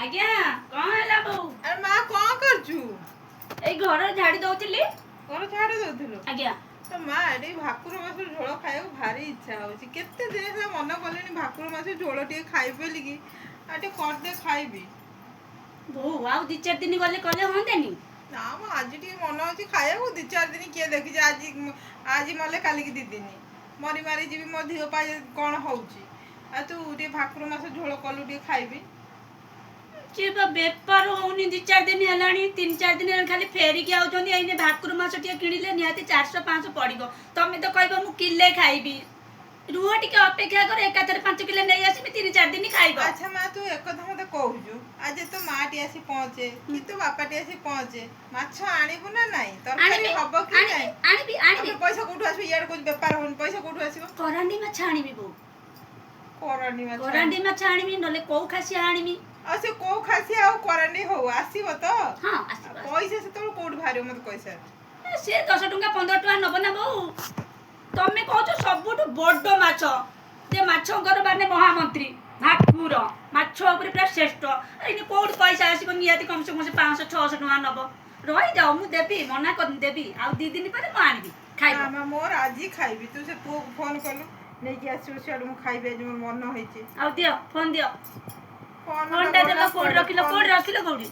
ଆଜ୍ଞା କଣ ହେଲା ବୋଉ? ଆରେ ମା କଣ କରୁଛୁ? ଏଇ ଘର ଝାଡି ଦଉଥିଲି। ଘର ଝାଡୁ ଦଉଥିଲୁ? ଆଜ୍ଞା। ତ ମା ଏଠି ଭାକୁର ମାଛ ଝୋଳ ଖାଇବାକୁ ଭାରି ଇଚ୍ଛା ହଉଛି। କେତେ ଦିନ ହେଲା ମନ କଲେଣି ଭାକୁର ମାଛ ଝୋଳ ଟିକେ ଖାଇବି ବୋଲିକି। ଆଉ ଟିକେ କରିଦେ ଖାଇବି। ବୋଉ ଆଉ 2-4 ଦିନ ଗଲେ କଲେ ହୁଅନ୍ତାନି? ନା ମ ଆଜି ଟିକେ ମନ ହଉଛି ଖାଇବାକୁ। 2-4 ଦିନ କିଏ ଦେଖିଛି? ଆଜି ମଲେ କାଲିକି 2 ଦିନ ମରି ମାରି ଯିବି। ମୋ ଦେହ ପାଇଁ କଣ ହଉଛି? ଆଉ ତୁ ଟିକେ ଭାକୁର ମାଛ ଝୋଳ କଲୁ ଟିକେ ଖାଇବି। ସିଏ ବା ବେପାର ହଉନି 2-4 ଦିନ ହେଲାଣି। 3-4 ଦିନ ହେଲାଣି ଖାଲି ଫେରିକି ଆଉଛନ୍ତି। ଏଇନେ ଭାକୁର ମାଛ ଟିକେ କିଣିଲେ ନିହାତି 400-500 ପଡିବ। ତମେ ତ କହିବ ମୁଁ କିଲେ ଖାଇବି। ରୁହ ଟିକେ ଅପେକ୍ଷା କର, ଏକାଥରେ 5 କିଲୋ ନେଇ ଆସିବି, 3-4 ଦିନ ଖାଇବ। ଆଚ୍ଛା ମା ତୁ ଏକଥା ମତେ କହୁଛୁ, ଆଜି ତୋ ମାଟି ଆସି ପହଞ୍ଚେ କି ତୋ ବାପାଟି ଆସି ପହଞ୍ଚେ, ମାଛ ଆଣିବୁ ନା ନାଇଁ? ତରକାରୀ ହବ କି ନାଇଁ? ଆଣିବି। ପଇସା କୋଉଠୁ ଆସିବ? ଇଆଡେ କହୁଛି ବେପାର ହଉନି, ପଇସା କୋଉଠୁ ଆସିବ? କରାଣ୍ଡି ମାଛ ଆଣିବି ବୋଉ। କରାଣ୍ଡି ମାଛ ଆଣିବି, ନହେଲେ କୋଉ ଖାସିଆ ଆଣିବି। ଆଉ ସେ କୋଉ ଖାସି ଆଉ କରାଣ୍ଡି ହଉ ଆସିବ ତ? ହଁ ଆସିବ। ପଇସା ସେତେବେଳେ କୋଉଠୁ ବାହାରିବ ମତେ କହିସାର। ସେ 10 ଟଙ୍କା 15 ଟଙ୍କା ନବ ନା ବୋଉ। ତମେ କହୁଛ ସବୁଠୁ ବଡ ମାଛ, ଯେ ମାଛଙ୍କର ମାନେ ମହାମନ୍ତ୍ରୀ ଭାକୁର ମାଛ ଉପରେ ପୁରା ଶ୍ରେଷ୍ଠ। ଏଇନେ କୋଉଠୁ ପଇସା ଆସିବ? ନିହାତି କମ ସେ କମ 500-600 ଟଙ୍କା ନବ। ରହିଯାଉ, ମୁଁ ଦେବି, ମନା କରିନି, ଦେବି। ଆଉ 2 ଦିନ ପରେ ମୁଁ ଆଣିବି, ଖାଇବ। ନା ମୋର ଆଜି ଖାଇବି। ତୁ ସେ ପୁଅକୁ ଫୋନ କଲୁ, ନେଇକି ଆସିବ ସିଆଡୁ, ମୁଁ ଖାଇବି। ଆଜି ମୋର ମନ ହେଇଛି। ଆଉ ଦିଅ, ଫୋନ ଦିଅ। ଫୋନଟା ଫୋନଟା ଦେଲ, ଗଲା କୋଉଠି କୁଆଡେ? ରଖିଲ? କୋଉଠି?